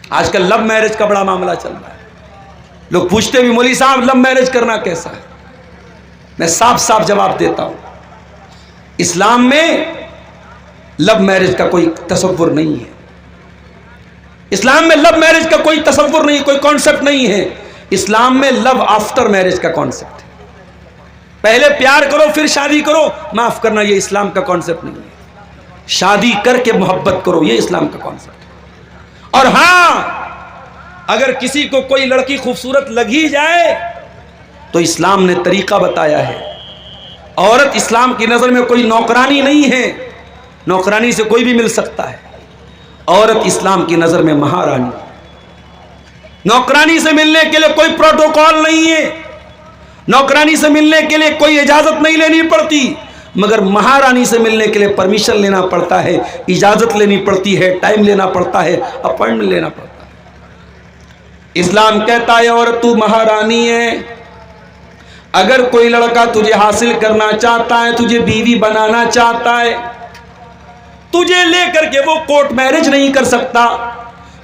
آج کل love marriage کا بڑا معاملہ چل رہا ہے. لوگ پوچھتے بھی مولوی صاحب لو میرج کرنا کیسا ہے؟ میں صاف صاف جواب دیتا ہوں، اسلام میں لو میرج کا کوئی تصور نہیں ہے. اسلام میں لو میرج کا کوئی تصور نہیں، کوئی کانسیپٹ نہیں ہے. اسلام میں لو آفٹر میرج کا کانسیپٹ ہے. پہلے پیار کرو پھر شادی کرو. معاف کرنا، یہ اسلام کا کانسیپٹ نہیں ہے. شادی کر کے محبت کرو، یہ اسلام کا کانسیپٹ ہے. اور ہاں، اگر کسی کو کوئی لڑکی خوبصورت لگ ہی جائے تو اسلام نے طریقہ بتایا ہے. عورت اسلام کی نظر میں کوئی نوکرانی نہیں ہے، نوکرانی سے کوئی بھی مل سکتا ہے. عورت اسلام کی نظر میں مہارانی. نوکرانی سے ملنے کے لیے کوئی پروٹوکول نہیں ہے، نوکرانی سے ملنے کے لیے کوئی اجازت نہیں لینی پڑتی، مگر مہارانی سے ملنے کے لیے پرمیشن لینا پڑتا ہے، اجازت لینی پڑتی ہے، ٹائم لینا پڑتا ہے، اپائنٹمنٹ لینا پڑتا ہے. اسلام کہتا ہے عورت تو مہارانی ہے. اگر کوئی لڑکا تجھے حاصل کرنا چاہتا ہے، تجھے بیوی بنانا چاہتا ہے، تجھے لے کر کے وہ کورٹ میرج نہیں کر سکتا،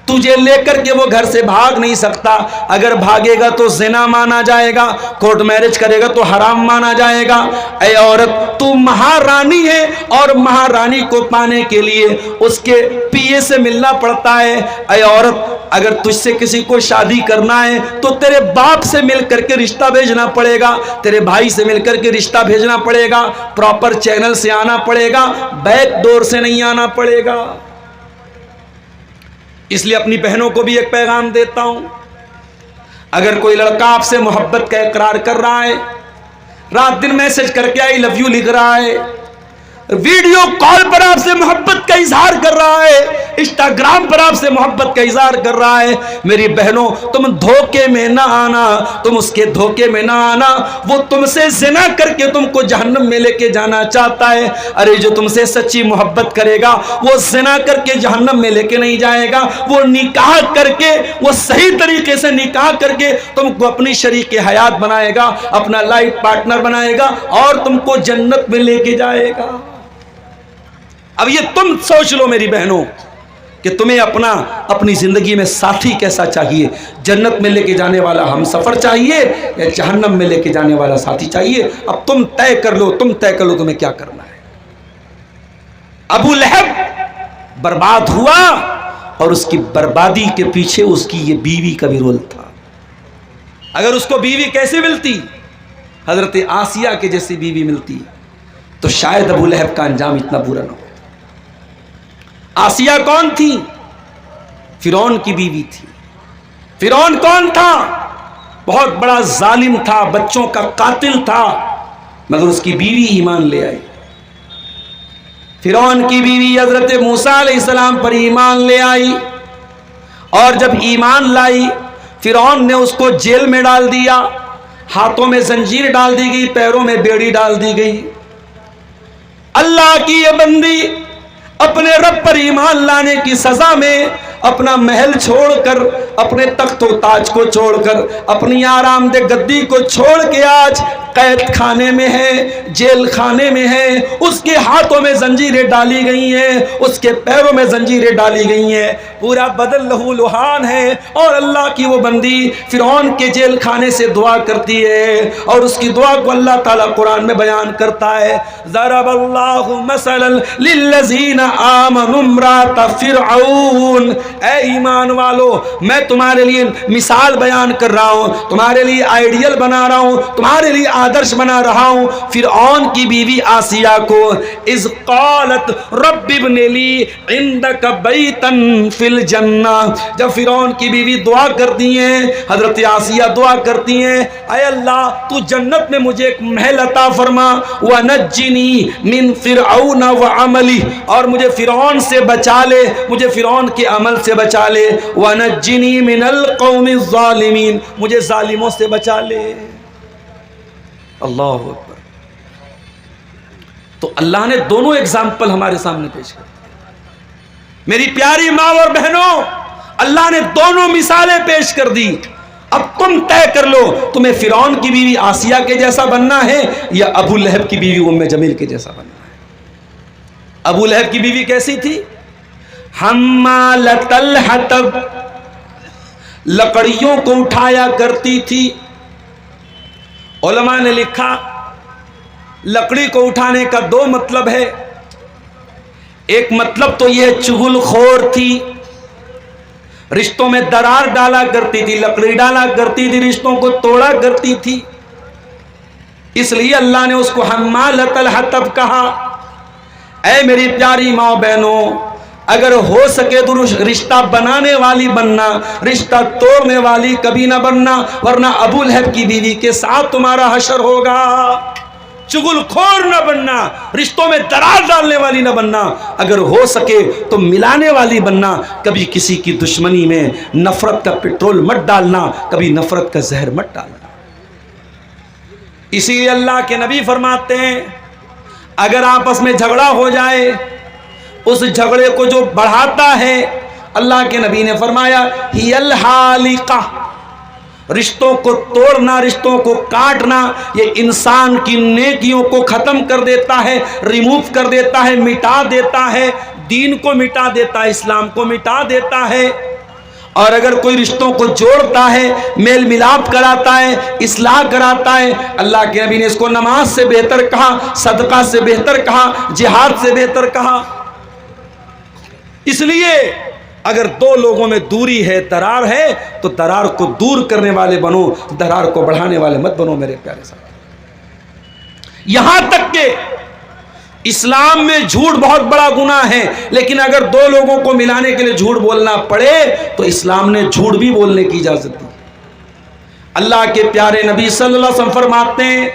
تجھے لے کر کے وہ گھر سے بھاگ نہیں سکتا. اگر بھاگے گا تو زنا مانا جائے گا، کورٹ میرج کرے گا تو حرام مانا جائے گا. اے عورت تو مہارانی ہے، اور مہارانی کو پانے کے لیے اس کے پی اے سے ملنا پڑتا ہے. اے عورت اگر تجھ سے کسی کو شادی کرنا ہے تو تیرے باپ سے مل کر کے رشتہ بھیجنا پڑے گا، تیرے بھائی سے مل کر کے رشتہ بھیجنا پڑے گا، پراپر چینل سے آنا پڑے گا، بیک ڈور سے نہیں آنا پڑے گا. اس لیے اپنی بہنوں کو بھی ایک پیغام دیتا ہوں، اگر کوئی لڑکا آپ سے محبت کا اقرار کر رہا ہے، رات دن میسج کر کے آئی لو یو لکھ رہا ہے، ویڈیو کال پر آپ سے محبت کا اظہار کر رہا ہے، انسٹاگرام پر آپ سے محبت کا اظہار کر رہا ہے، میری بہنوں تم دھوکے میں نہ آنا، تم اس کے دھوکے میں نہ آنا. وہ تم سے زنا کر کے تم کو جہنم میں لے کے جانا چاہتا ہے. ارے جو تم سے سچی محبت کرے گا وہ زنا کر کے جہنم میں لے کے نہیں جائے گا، وہ نکاح کر کے، وہ صحیح طریقے سے نکاح کر کے تم کو اپنی شریک حیات بنائے گا، اپنا لائف پارٹنر بنائے گا، اور تم کو جنت میں لے کے جائے گا. اب یہ تم سوچ لو میری بہنوں کہ تمہیں اپنی زندگی میں ساتھی کیسا چاہیے. جنت میں لے کے جانے والا ہم سفر چاہیے یا جہنم میں لے کے جانے والا ساتھی چاہیے؟ اب تم طے کر لو تمہیں کیا کرنا ہے. ابو لہب برباد ہوا، اور اس کی بربادی کے پیچھے اس کی یہ بیوی کا بھی رول تھا. اگر اس کو بیوی کیسے ملتی، حضرت آسیہ کے جیسی بیوی ملتی، تو شاید ابو لہب کا انجام اتنا برا نہ ہو. آسیہ کون تھی؟ فرعون کی بیوی تھی. فرعون کون تھا؟ بہت بڑا ظالم تھا، بچوں کا قاتل تھا، مگر اس کی بیوی ایمان لے آئی. فرعون کی بیوی حضرت موسیٰ علیہ السلام پر ایمان لے آئی، اور جب ایمان لائی فرعون نے اس کو جیل میں ڈال دیا، ہاتھوں میں زنجیر ڈال دی گئی، پیروں میں بیڑی ڈال دی گئی. اللہ کی یہ بندی اپنے رب پر ایمان لانے کی سزا میں اپنا محل چھوڑ کر، اپنے تخت و تاج کو چھوڑ کر، اپنی آرام دہ گدی کو چھوڑ کے آج قید خانے میں ہے، جیل خانے میں ہے. اس کے ہاتھوں میں زنجیریں ڈالی گئی ہیں، اس کے پیروں میں زنجیریں ڈالی گئی ہیں، پورا بدن لہو لہان ہے. اور اللہ کی وہ بندی فرعون کے جیل خانے سے دعا کرتی ہے، اور اس کی دعا کو اللہ تعالیٰ قرآن میں بیان کرتا ہے. ضرب اللہ مثلا للذین آمنوا امرأۃ فرعون. اے ایمان والو، میں تمہارے لیے مثال بیان کر رہا ہوں، تمہارے لیے آئیڈیل بنا رہا ہوں، تمہارے لیے آدرش بنا رہا ہوں. فرعون کی بیوی آسیہ کو اذ قالت رب ابن لی عندک بیتا فی الجنہ. جب فرعون کی بیوی دعا کرتی ہیں، حضرت آسیہ دعا کرتی ہیں، اے اللہ تو جنت میں مجھے ایک محل عطا فرما، ونجنی من فرعون وعملی، اور مجھے فرعون سے بچا لے، مجھے فرعون کے عمل سے بچا لے، ونجنی من القوم الظالمین، مجھے ظالموں سے بچا لے. اللہ اکبر. تو اللہ نے دونوں ایگزامپل ہمارے سامنے پیش کر دی. میری پیاری ماں اور بہنوں، اللہ نے دونوں مثالیں پیش کر دی. اب تم طے کر لو تمہیں فرعون کی بیوی آسیہ کے جیسا بننا ہے یا ابو لہب کی بیوی ام جمیل کے جیسا بننا ہے. ابو لہب کی بیوی کیسی تھی؟ حمالۃ الحطب، لکڑیوں کو اٹھایا کرتی تھی۔ علماء نے لکھا لکڑی کو اٹھانے کا دو مطلب ہے۔ ایک مطلب تو یہ چغل خور تھی، رشتوں میں درار ڈالا کرتی تھی، لکڑی ڈالا کرتی تھی، رشتوں کو توڑا کرتی تھی، اس لیے اللہ نے اس کو حمالۃ الحطب کہا۔ اے میری پیاری ماں بہنوں، اگر ہو سکے تو رشتہ بنانے والی بننا، رشتہ توڑنے والی کبھی نہ بننا، ورنہ ابو لہب کی بیوی کے ساتھ تمہارا حشر ہوگا۔ چغل خور نہ بننا، رشتوں میں درار ڈالنے والی نہ بننا، اگر ہو سکے تو ملانے والی بننا۔ کبھی کسی کی دشمنی میں نفرت کا پٹرول مت ڈالنا، کبھی نفرت کا زہر مت ڈالنا۔ اسی لیے اللہ کے نبی فرماتے ہیں اگر آپس میں جھگڑا ہو جائے، اس جھگڑے کو جو بڑھاتا ہے، اللہ کے نبی نے فرمایا ہی الحالقہ، رشتوں کو توڑنا، رشتوں کو کاٹنا، یہ انسان کی نیکیوں کو ختم کر دیتا ہے، ریموو کر دیتا ہے، مٹا دیتا ہے، دین کو مٹا دیتا ہے، اسلام کو مٹا دیتا ہے۔ اور اگر کوئی رشتوں کو جوڑتا ہے، میل ملاپ کراتا ہے، اصلاح کراتا ہے، اللہ کے نبی نے اس کو نماز سے بہتر کہا، صدقہ سے بہتر کہا، جہاد سے بہتر کہا۔ اس لیے اگر دو لوگوں میں دوری ہے، درار ہے، تو درار کو دور کرنے والے بنو، درار کو بڑھانے والے مت بنو میرے پیارے صاحب۔ یہاں تک کہ اسلام میں جھوٹ بہت بڑا گناہ ہے، لیکن اگر دو لوگوں کو ملانے کے لیے جھوٹ بولنا پڑے تو اسلام نے جھوٹ بھی بولنے کی اجازت دی۔ اللہ کے پیارے نبی صلی اللہ علیہ وسلم فرماتے ہیں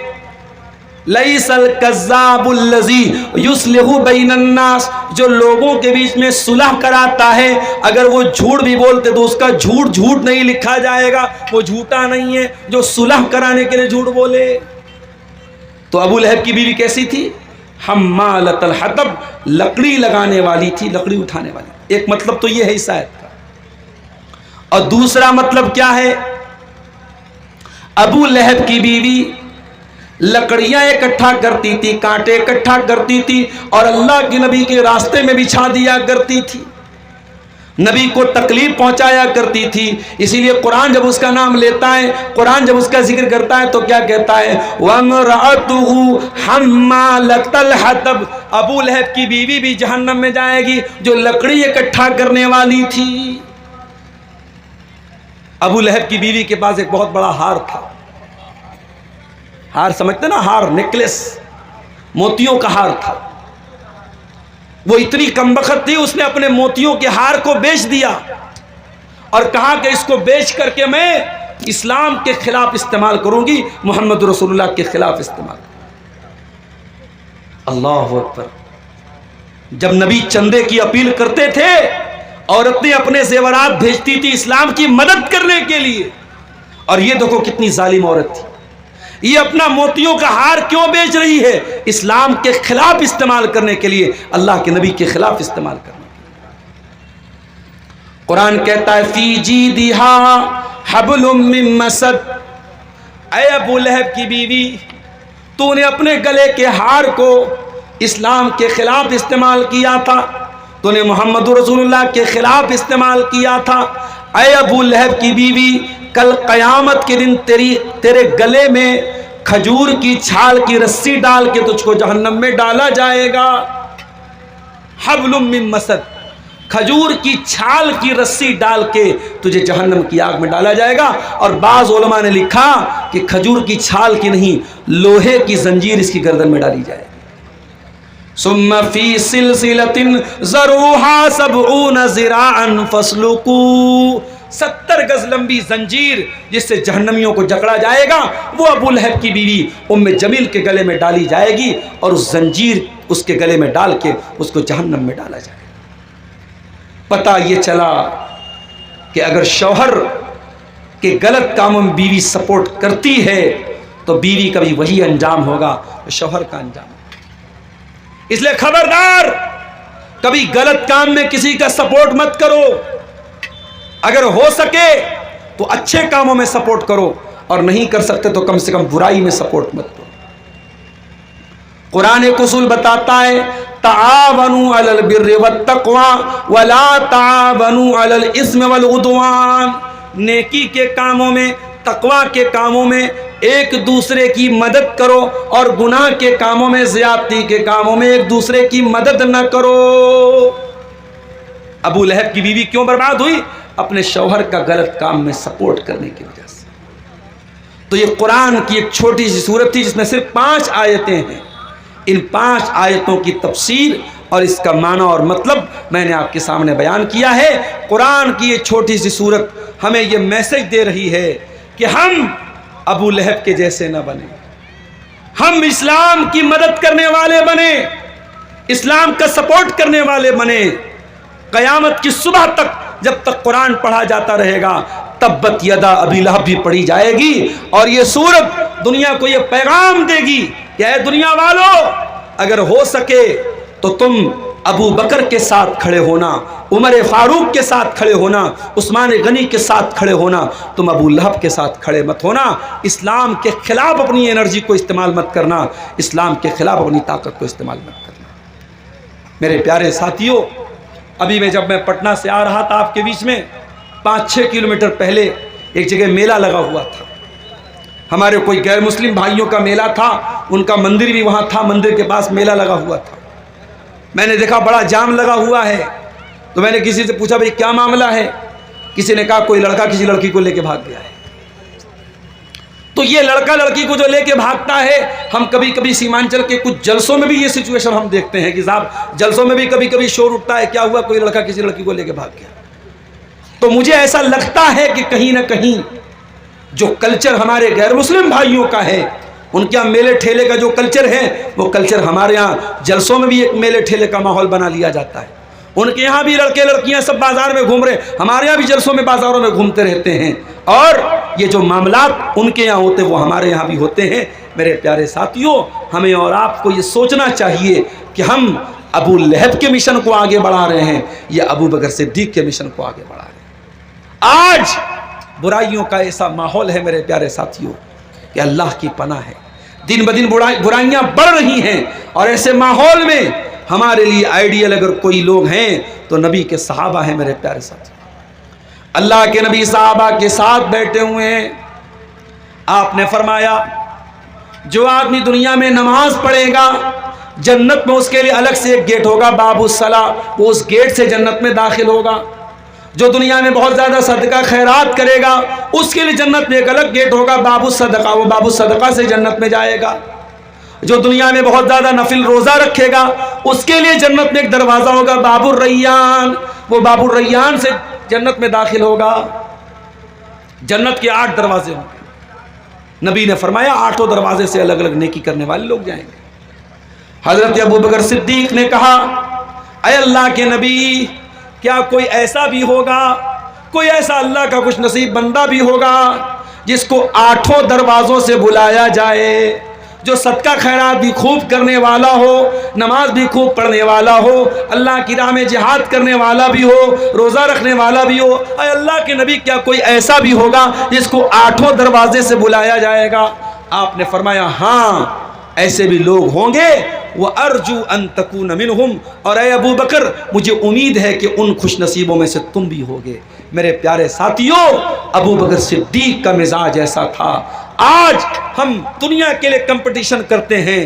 لیس الکذاب الذی یصلح بین الناس، جو لوگوں کے بیچ میں صلح کراتا ہے، اگر وہ جھوٹ بھی بولتے تو اس کا جھوٹ جھوٹ نہیں لکھا جائے گا، وہ جھوٹا نہیں ہے جو صلح کرانے کے لیے جھوٹ بولے۔ تو ابو لہب کی بیوی کیسی تھی؟ حمالۃ الحطب، لکڑی لگانے والی تھی، لکڑی اٹھانے والی۔ ایک مطلب تو یہ ہے اس آیت کا، اور دوسرا مطلب کیا ہے؟ ابو لہب کی بیوی لکڑیاں اکٹھا کرتی تھی، کانٹے اکٹھا کرتی تھی، اور اللہ کے نبی کے راستے میں بچھا دیا کرتی تھی، نبی کو تکلیف پہنچایا کرتی تھی۔ اسی لیے قرآن جب اس کا نام لیتا ہے، قرآن جب اس کا ذکر کرتا ہے تو کیا کہتا ہے؟ وَامْرَأَتُهُ حَمَّالَةَ الْحَطَبِ، ابو لہب کی بیوی بھی جہنم میں جائے گی جو لکڑی اکٹھا کرنے والی تھی۔ ابو لہب کی بیوی کے پاس ایک بہت بڑا ہار تھا، ہار سمجھتے نا، ہار، نیکلس، موتیوں کا ہار تھا۔ وہ اتنی کمبخت تھی، اس نے اپنے موتیوں کے ہار کو بیچ دیا اور کہا کہ اس کو بیچ کر کے میں اسلام کے خلاف استعمال کروں گی، محمد رسول اللہ کے خلاف استعمال۔ اللہ اکبر۔ جب نبی چندے کی اپیل کرتے تھے، عورتیں اپنے زیورات بھیجتی تھی اسلام کی مدد کرنے کے لیے، اور یہ دیکھو کتنی ظالم عورت تھی، یہ اپنا موتیوں کا ہار کیوں بیچ رہی ہے؟ اسلام کے خلاف استعمال کرنے کے لیے، اللہ کے نبی کے خلاف استعمال کرنے کے لیے۔ قرآن کہتا ہے فی جیدہا حبل من مسد، اے ابو لہب کی بیوی، تو نے اپنے گلے کے ہار کو اسلام کے خلاف استعمال کیا تھا، تو نے محمد رسول اللہ کے خلاف استعمال کیا تھا۔ اے ابو لہب کی بیوی، کل قیامت کے دن تیرے گلے میں کھجور کی چھال کی رسی ڈال کے تجھ کو جہنم میں ڈالا جائے گا۔ حبل من مسد، کھجور کی چھال کی رسی ڈال کے تجھے جہنم کی آگ میں ڈالا جائے گا۔ اور بعض علماء نے لکھا کہ کھجور کی چھال کی نہیں، لوہے کی زنجیر اس کی گردن میں ڈالی جائے گی۔ ثم فی سلسلۃ ذرعها 70 ذراعا فاسلکوہ، 70 گز لمبی زنجیر جس سے جہنمیوں کو جکڑا جائے گا، وہ ابو لہب کی بیوی ام جمیل کے گلے میں ڈالی جائے گی، اور اس زنجیر اس کے گلے میں ڈال کے اس کو جہنم میں ڈالا جائے گا۔ پتہ یہ چلا کہ اگر شوہر کے غلط کاموں میں بیوی سپورٹ کرتی ہے تو بیوی کا بھی وہی انجام ہوگا جو شوہر کا انجام ہوگا۔ اس لیے خبردار، کبھی غلط کام میں کسی کا سپورٹ مت کرو، اگر ہو سکے تو اچھے کاموں میں سپورٹ کرو، اور نہیں کر سکتے تو کم سے کم برائی میں سپورٹ مت کرو۔ قرآن ایک اصول بتاتا ہے تعاونوا علی البر والتقوی ولا تعاونوا علی الاثم والعدوان، نیکی کے کاموں میں, تقوی کے کاموں میں ایک دوسرے کی مدد کرو, اور گناہ کے کاموں میں, زیادتی کے کاموں میں ایک دوسرے کی مدد نہ کرو. ابو لہب کی بیوی کیوں برباد ہوئی؟ اپنے شوہر کا غلط کام میں سپورٹ کرنے کی وجہ سے. تو یہ قرآن کی ایک چھوٹی سی سورت تھی جس میں صرف 5 آیتیں ہیں. ان 5 آیتوں کی تفسیر اور اس کا معنی اور مطلب میں نے آپ کے سامنے بیان کیا ہے. قرآن کی یہ چھوٹی سی سورت ہمیں یہ میسج دے رہی ہے کہ ہم ابو لہب کے جیسے نہ بنیں, ہم اسلام کی مدد کرنے والے بنیں, اسلام کا سپورٹ کرنے والے بنیں. قیامت کی صبح تک جب تک قرآن پڑھا جاتا رہے گا تبت یدا ابی لہب بھی پڑھی جائے گی, اور یہ سورت دنیا کو یہ پیغام دے گی کہ اے دنیا والو, اگر ہو سکے تو تم ابو بکر کے ساتھ کھڑے ہونا, عمر فاروق کے ساتھ کھڑے ہونا, عثمان غنی کے ساتھ کھڑے ہونا, تم ابو لہب کے ساتھ کھڑے مت ہونا. اسلام کے خلاف اپنی انرجی کو استعمال مت کرنا, اسلام کے خلاف اپنی طاقت کو استعمال مت کرنا. میرے پیارے ساتھیوں, ابھی میں جب میں پٹنہ سے آ رہا تھا آپ کے بیچ میں 5-6 کلومیٹر پہلے ایک جگہ میلہ لگا ہوا تھا. ہمارے کوئی غیر مسلم بھائیوں کا میلہ تھا, ان کا مندر بھی وہاں تھا, مندر کے پاس میلہ لگا ہوا تھا. میں نے دیکھا بڑا جام لگا ہوا ہے, تو میں نے کسی سے پوچھا بھئی کیا معاملہ ہے؟ کسی نے کہا کوئی لڑکا کسی لڑکی کو لے کے بھاگ گیا ہے. تو یہ لڑکا لڑکی کو جو لے کے بھاگتا ہے, ہم کبھی کبھی سیمانچل کے کچھ جلسوں میں بھی یہ سچویشن ہم دیکھتے ہیں کہ صاحب جلسوں میں بھی کبھی کبھی شور اٹھتا ہے, کیا ہوا کوئی لڑکا کسی لڑکی کو لے کے بھاگ گیا. تو مجھے ایسا لگتا ہے کہ کہیں نہ کہیں جو کلچر ہمارے غیر مسلم بھائیوں کا ہے, ان کے یہاں میلے ٹھیلے کا جو کلچر ہے, وہ کلچر ہمارے یہاں جلسوں میں بھی ایک میلے ٹھیلے کا ماحول بنا لیا جاتا ہے. ان کے یہاں بھی لڑکے لڑکیاں سب بازار میں گھوم رہے, ہمارے یہاں بھی جلسوں میں بازاروں میں گھومتے رہتے ہیں, اور یہ جو معاملات ان کے یہاں ہوتے وہ ہمارے یہاں بھی ہوتے ہیں. میرے پیارے ساتھیوں, ہمیں اور آپ کو یہ سوچنا چاہیے کہ ہم ابو لہب کے مشن کو آگے بڑھا رہے ہیں یا ابو بکر صدیق کے مشن کو آگے بڑھا رہے ہیں. آج برائیوں کا ایسا ماحول ہے میرے پیارے ساتھیوں کہ اللہ کی پناہ ہے, دن بدن برائیاں بڑھ رہی ہیں, اور ایسے ماحول میں ہمارے لیے آئیڈیل اگر کوئی لوگ ہیں تو نبی کے صحابہ ہیں. میرے پیارے ساتھی, اللہ کے نبی صحابہ کے ساتھ بیٹھے ہوئے ہیں. آپ نے فرمایا جو آدمی دنیا میں نماز پڑھے گا جنت میں اس کے لیے الگ سے ایک گیٹ ہوگا, باب الصلاۃ, وہ اس گیٹ سے جنت میں داخل ہوگا. جو دنیا میں بہت زیادہ صدقہ خیرات کرے گا اس کے لیے جنت میں ایک الگ گیٹ ہوگا, باب الصدقہ, وہ باب الصدقہ سے جنت میں جائے گا. جو دنیا میں بہت زیادہ نفل روزہ رکھے گا اس کے لیے جنت میں ایک دروازہ ہوگا, باب الریان, وہ باب الریان سے جنت میں داخل ہوگا. جنت کے 8 دروازے ہوں گے. نبی نے فرمایا 8 دروازے سے الگ الگ نیکی کرنے والے لوگ جائیں گے. حضرت ابو بکر صدیق نے کہا اے اللہ کے نبی, کیا کوئی ایسا بھی ہوگا, کوئی ایسا اللہ کا خوش نصیب بندہ بھی ہوگا جس کو 8 دروازوں سے بلایا جائے, جو صدقہ خیرات بھی خوب کرنے والا ہو, نماز بھی خوب پڑھنے والا ہو, اللہ کی راہ میں جہاد کرنے والا بھی ہو, روزہ رکھنے والا بھی ہو. اے اللہ کے نبی, کیا کوئی ایسا بھی ہوگا جس کو 8 دروازے سے بلایا جائے گا؟ آپ نے فرمایا ہاں, ایسے بھی لوگ ہوں گے. وَأَرْجُو أَن تَكُونَ مِنْهُمْ, اور اے ابو بکر مجھے امید ہے کہ ان خوش نصیبوں میں سے تم بھی ہوگے. میرے پیارے ساتھیوں, ابو بکر صدیق کا مزاج ایسا تھا. آج ہم دنیا کے لیے کمپٹیشن کرتے ہیں.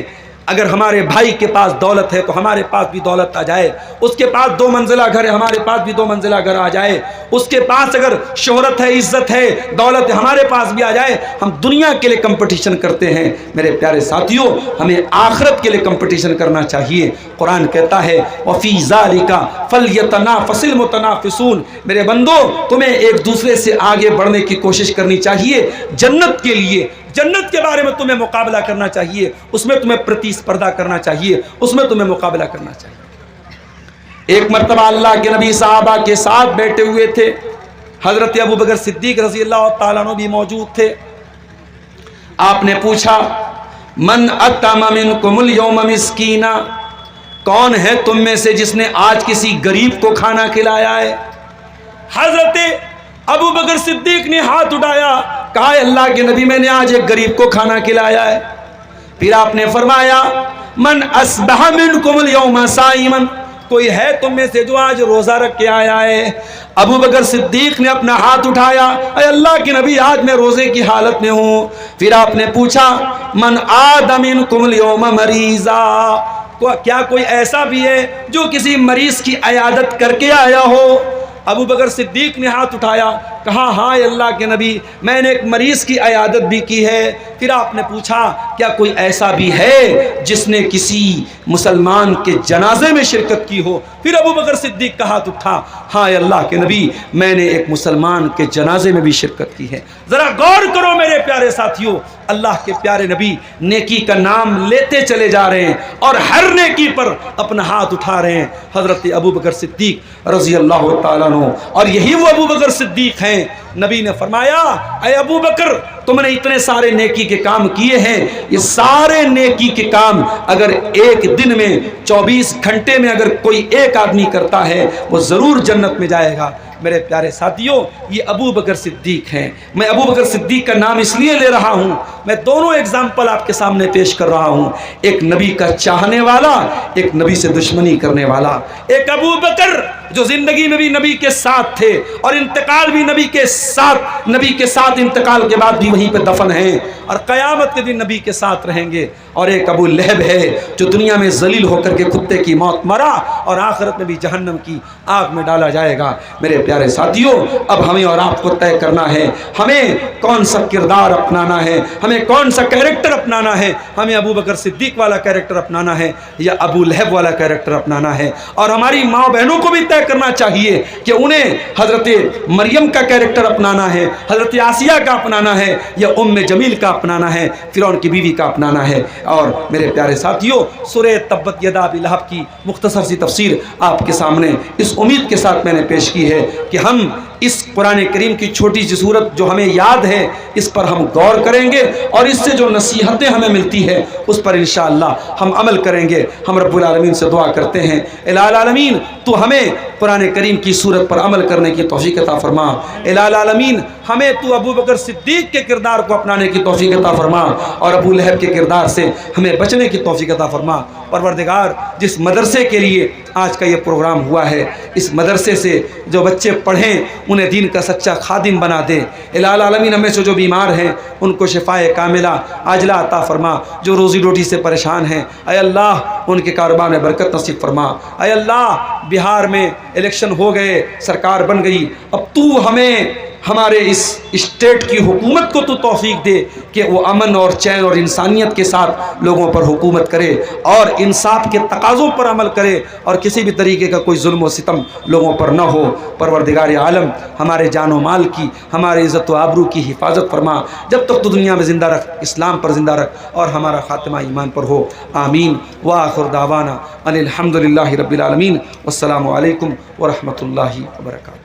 اگر ہمارے بھائی کے پاس دولت ہے تو ہمارے پاس بھی دولت آ جائے, اس کے پاس 2 منزلہ گھر ہے ہمارے پاس بھی 2 منزلہ گھر آ جائے, اس کے پاس اگر شہرت ہے, عزت ہے, دولت ہے, ہمارے پاس بھی آ جائے. ہم دنیا کے لیے کمپٹیشن کرتے ہیں. میرے پیارے ساتھیوں, ہمیں آخرت کے لیے کمپٹیشن کرنا چاہیے. قرآن کہتا ہے وَفِي ذَلِكَ فَلْيَتَنَافَسِ الْمُتَنَافِسُونَ, میرے بندو تمہیں ایک دوسرے سے آگے بڑھنے کی کوشش کرنی چاہیے. جنت کے لیے, جنت کے بارے میں تمہیں مقابلہ کرنا چاہیے, اس میں تمہیں پرتیسپردہ کرنا چاہیے, اس میں تمہیں مقابلہ کرنا چاہیے. ایک مرتبہ اللہ کے نبی صحابہ کے ساتھ بیٹھے ہوئے تھے. حضرت ابو بکر صدیق رضی اللہ تعالیٰ عنہ بھی موجود تھے. آپ نے پوچھا من اطعم منکم اليوم مسکینا, کون ہے تم میں سے جس نے آج کسی غریب کو کھانا کھلایا ہے؟ حضرت ابو بکر صدیق نے ہاتھ اٹھایا, کہا اللہ کے نبی میں نے آج ایک غریب کو کھانا کھلایا ہے. پھر آپ نے فرمایا من اصبح منکم اليوم صائما, کوئی ہے تم میں سے جو آج روزہ رکھ کے آیا ہے؟ ابو بکر صدیق نے اپنا ہاتھ اٹھایا، اے اللہ کے نبی آج میں روزے کی حالت میں ہوں۔ پھر آپ نے پوچھا من عاد منکم اليوم مریضا، کیا کوئی ایسا بھی ہے جو کسی مریض کی عیادت کر کے آیا ہو؟ ابو بکر صدیق نے ہاتھ اٹھایا، کہا ہاں اللہ کے نبی میں نے ایک مریض کی عیادت بھی کی ہے۔ پھر آپ نے پوچھا کیا کوئی ایسا بھی ہے جس نے کسی مسلمان کے جنازے میں شرکت کی ہو؟ پھر ابو بکر صدیق کا ہاتھ اٹھا، ہاں اللہ کے نبی میں نے ایک مسلمان کے جنازے میں بھی شرکت کی ہے۔ ذرا غور کرو میرے پیارے ساتھیوں، اللہ کے پیارے نبی نیکی کا نام لیتے چلے جا رہے ہیں اور ہر نیکی پر اپنا ہاتھ اٹھا رہے ہیں۔ حضرت ابو بکر صدیق رضی اللہ تعالیٰ عنہ، اور یہی وہ ابو بکر صدیق ہیں۔ نبی نے فرمایا اے ابو بکر تم نے اتنے سارے نیکی کے کام کیے ہیں، یہ سارے نیکی کے کام اگر ایک دن میں 24 گھنٹے میں اگر کوئی ایک آدمی کرتا ہے وہ ضرور جنت میں جائے گا۔ میرے پیارے ساتھیوں یہ ابو بکر صدیق ہیں۔ میں ابو بکر صدیق کا نام اس لیے لے رہا ہوں، میں دونوں ایگزامپل آپ کے سامنے پیش کر رہا ہوں، ایک نبی کا چاہنے والا، ایک نبی سے دشمنی کرنے والا۔ ایک ابو بکر جو زندگی میں بھی نبی کے ساتھ تھے اور انتقال بھی نبی کے ساتھ انتقال کے بعد بھی وہیں پہ دفن ہیں اور قیامت کے دن نبی کے ساتھ رہیں گے۔ اور ایک ابو لہب ہے جو دنیا میں ذلیل ہو کر کے کتے کی موت مرا اور آخرت میں بھی جہنم کی آگ میں ڈالا جائے گا۔ میرے پیارے ساتھیوں اب ہمیں اور آپ کو طے کرنا ہے ہمیں کون سا کردار اپنانا ہے، ہمیں کون سا کیریکٹر اپنانا ہے۔ ہمیں ابو بکر صدیق والا کیریکٹر اپنانا ہے یا ابو لہب والا کیریکٹر اپنانا ہے؟ اور ہماری ماں بہنوں کو بھی طے کرنا چاہیے کہ انہیں حضرت مریم کا کیریکٹر اپنانا ہے، حضرت آسیہ کا اپنانا ہے یا ام جمیل کا اپنانا ہے، فرعون کی بیوی کا اپنانا ہے۔ اور میرے پیارے ساتھیوں سورہ تبت یدا ابی لہب کی مختصر سی تفسیر آپ کے سامنے اس امید کے ساتھ میں نے پیش کی ہے کہ ہم اس قرآن کریم کی چھوٹی سی صورت جو ہمیں یاد ہے اس پر ہم غور کریں گے اور اس سے جو نصیحتیں ہمیں ملتی ہے اس پر انشاءاللہ ہم عمل کریں گے۔ ہم رب العالمین سے دعا کرتے ہیں الہ العالمین تو ہمیں قرآن کریم کی صورت پر عمل کرنے کی توفیق عطا فرما۔ الہ العالمین ہمیں تو ابو بکر صدیق کے کردار کو اپنانے کی توفیق عطا فرما اور ابو لہب کے کردار سے ہمیں بچنے کی توفیق عطا فرما۔ پروردگار جس مدرسے کے لیے آج کا یہ پروگرام ہوا ہے اس مدرسے سے جو بچے پڑھیں انہیں دین کا سچا خادم بنا دے۔ الہ العالمین ہمیں سے جو بیمار ہیں ان کو شفائے کاملہ عاجلہ عطا فرما، جو روزی روٹی سے پریشان ہیں اے اللہ ان کے کاروبار میں برکت نصیب فرما۔ اے اللہ بہار میں الیکشن ہو گئے، سرکار بن گئی، اب تو ہمیں ہمارے اس اسٹیٹ کی حکومت کو تو توفیق دے کہ وہ امن اور چین اور انسانیت کے ساتھ لوگوں پر حکومت کرے اور انصاف کے تقاضوں پر عمل کرے اور کسی بھی طریقے کا کوئی ظلم و ستم لوگوں پر نہ ہو۔ پروردگار عالم ہمارے جان و مال کی، ہمارے عزت و آبرو کی حفاظت فرما، جب تک تو دنیا میں زندہ رکھ، اسلام پر زندہ رکھ اور ہمارا خاتمہ ایمان پر ہو۔ آمین وآخر دعوانا ان الحمدللہ رب العالمین۔ والسلام علیکم ورحمۃ اللہ وبرکاتہ۔